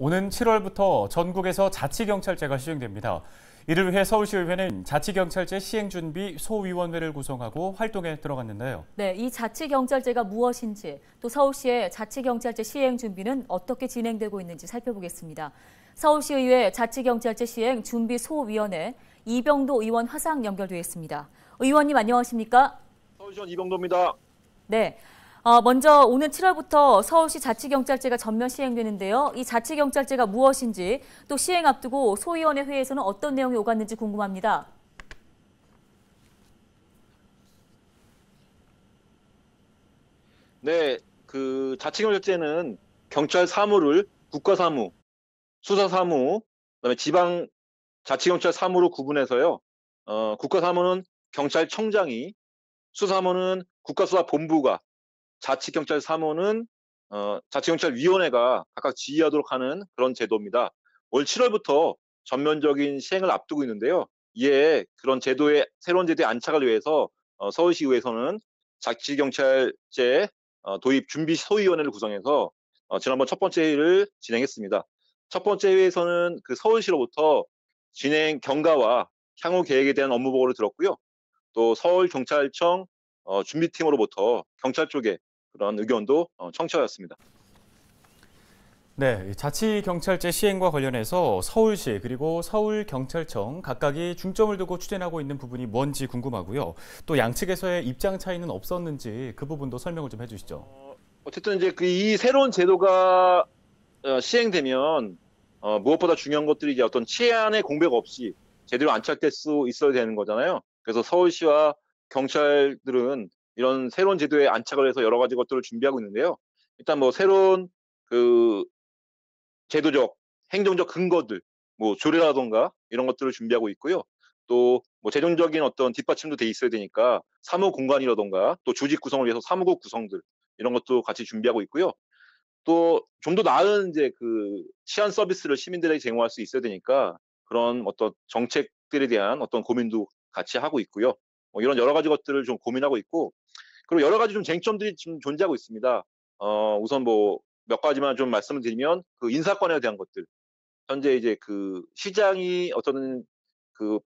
오는 7월부터 전국에서 자치경찰제가 시행됩니다. 이를 위해 서울시의회는 자치경찰제 시행준비 소위원회를 구성하고 활동에 들어갔는데요. 네, 이 자치경찰제가 무엇인지, 또 서울시의 자치경찰제 시행 준비는 어떻게 진행되고 있는지 살펴보겠습니다. 서울시의회 자치경찰제 시행 준비 소위원회 이병도 의원 화상 연결돼 있습니다. 의원님 안녕하십니까? 서울시원 이병도입니다. 네. 먼저 오는 7월부터 서울시 자치경찰제가 전면 시행되는데요. 이 자치경찰제가 무엇인지, 또 시행 앞두고 소위원회 회의에서는 어떤 내용이 오갔는지 궁금합니다. 네, 그 자치경찰제는 경찰 사무를 국가사무, 수사사무, 그다음에 지방 자치경찰 사무로 구분해서요. 국가사무는 경찰청장이, 수사사무는 국가수사본부가, 자치경찰 사무는 자치경찰위원회가 각각 지휘하도록 하는 그런 제도입니다. 올 7월부터 전면적인 시행을 앞두고 있는데요. 이에 그런 새로운 제도의 안착을 위해서 서울시의회에서는 자치경찰제 도입 준비 소위원회를 구성해서 지난번 첫 번째 회의를 진행했습니다. 첫 번째 회의에서는 그 서울시로부터 진행 경과와 향후 계획에 대한 업무 보고를 들었고요. 또 서울경찰청 준비팀으로부터 경찰 쪽에 그런 의견도 청취하였습니다. 네, 자치경찰제 시행과 관련해서 서울시 그리고 서울경찰청 각각이 중점을 두고 추진하고 있는 부분이 뭔지 궁금하고요. 또 양측에서의 입장 차이는 없었는지 그 부분도 설명을 좀 해주시죠. 어쨌든 이제 이 새로운 제도가 시행되면 무엇보다 중요한 것들이 이제 어떤 치안의 공백 없이 제대로 안착될 수 있어야 되는 거잖아요. 그래서 서울시와 경찰들은 이런 새로운 제도에 안착을 해서 여러 가지 것들을 준비하고 있는데요. 일단 뭐 새로운 그 제도적, 행정적 근거들, 뭐 조례라던가 이런 것들을 준비하고 있고요. 또 뭐 재정적인 어떤 뒷받침도 돼 있어야 되니까 사무 공간이라던가 또 조직 구성을 위해서 사무국 구성들 이런 것도 같이 준비하고 있고요. 또 좀 더 나은 이제 그 치안 서비스를 시민들에게 제공할 수 있어야 되니까 그런 어떤 정책들에 대한 어떤 고민도 같이 하고 있고요. 이런 여러 가지 것들을 좀 고민하고 있고, 그리고 여러 가지 좀 쟁점들이 지금 존재하고 있습니다. 우선 뭐 몇 가지만 좀 말씀을 드리면 그 인사권에 대한 것들. 현재 이제 그 시장이 어떤 그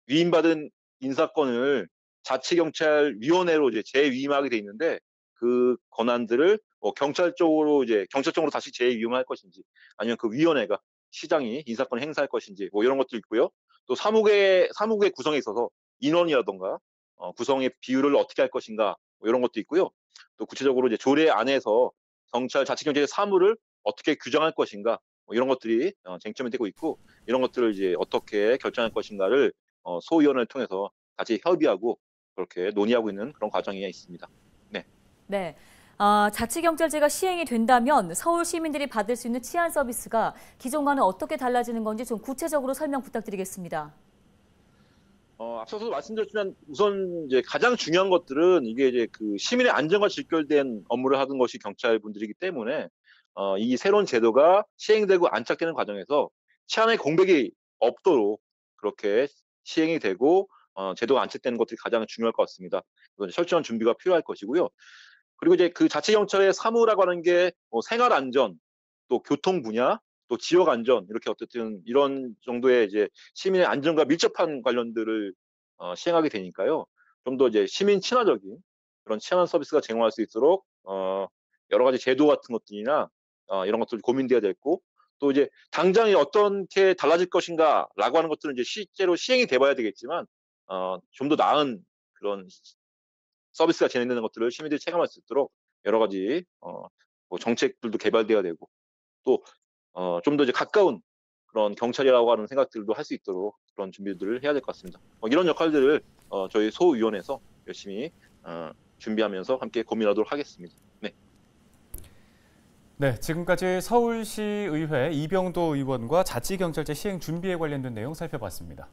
위임받은 인사권을 자치경찰위원회로 이제 재위임하게 돼 있는데, 그 권한들을 경찰 쪽으로 다시 재위임할 것인지, 아니면 그 위원회가 시장이 인사권을 행사할 것인지, 뭐 이런 것도 있고요. 또 사무국의 구성에 있어서 인원이라던가 구성의 비율을 어떻게 할 것인가, 뭐 이런 것도 있고요. 또 구체적으로 이제 조례 안에서 자치경찰 사무를 어떻게 규정할 것인가, 뭐 이런 것들이 쟁점이 되고 있고, 이런 것들을 이제 어떻게 결정할 것인가를 소위원회를 통해서 같이 협의하고 그렇게 논의하고 있는 그런 과정이 있습니다. 네. 네. 자치경찰제가 시행이 된다면 서울 시민들이 받을 수 있는 치안 서비스가 기존과는 어떻게 달라지는 건지 좀 구체적으로 설명 부탁드리겠습니다. 앞서서 말씀드렸지만 우선 이제 가장 중요한 것들은 이게 이제 그 시민의 안전과 직결된 업무를 하는 것이 경찰분들이기 때문에 이 새로운 제도가 시행되고 안착되는 과정에서 치안의 공백이 없도록 그렇게 시행이 되고 제도가 안착되는 것들이 가장 중요할 것 같습니다. 철저한 준비가 필요할 것이고요. 그리고 이제 그 자치경찰의 사무라고 하는 게 생활 안전, 또 교통 분야, 또 지역 안전, 이렇게 어쨌든 이런 정도의 이제 시민의 안전과 밀접한 관련들을 시행하게 되니까요. 좀 더 이제 시민 친화적인 그런 치안 서비스가 제공할 수 있도록 여러 가지 제도 같은 것들이나 이런 것들이 고민돼야 되고, 또 이제 당장에 어떻게 달라질 것인가라고 하는 것들은 이제 실제로 시행이 돼봐야 되겠지만 좀 더 나은 그런 서비스가 진행되는 것들을 시민들이 체감할 수 있도록 여러 가지 뭐 정책들도 개발돼야 되고, 또 좀 더 이제 가까운 그런 경찰이라고 하는 생각들도 할 수 있도록 그런 준비들을 해야 될 것 같습니다. 이런 역할들을 저희 소위원회에서 열심히 준비하면서 함께 고민하도록 하겠습니다. 네. 네, 지금까지 서울시의회 이병도 의원과 자치경찰제 시행 준비에 관련된 내용 살펴봤습니다.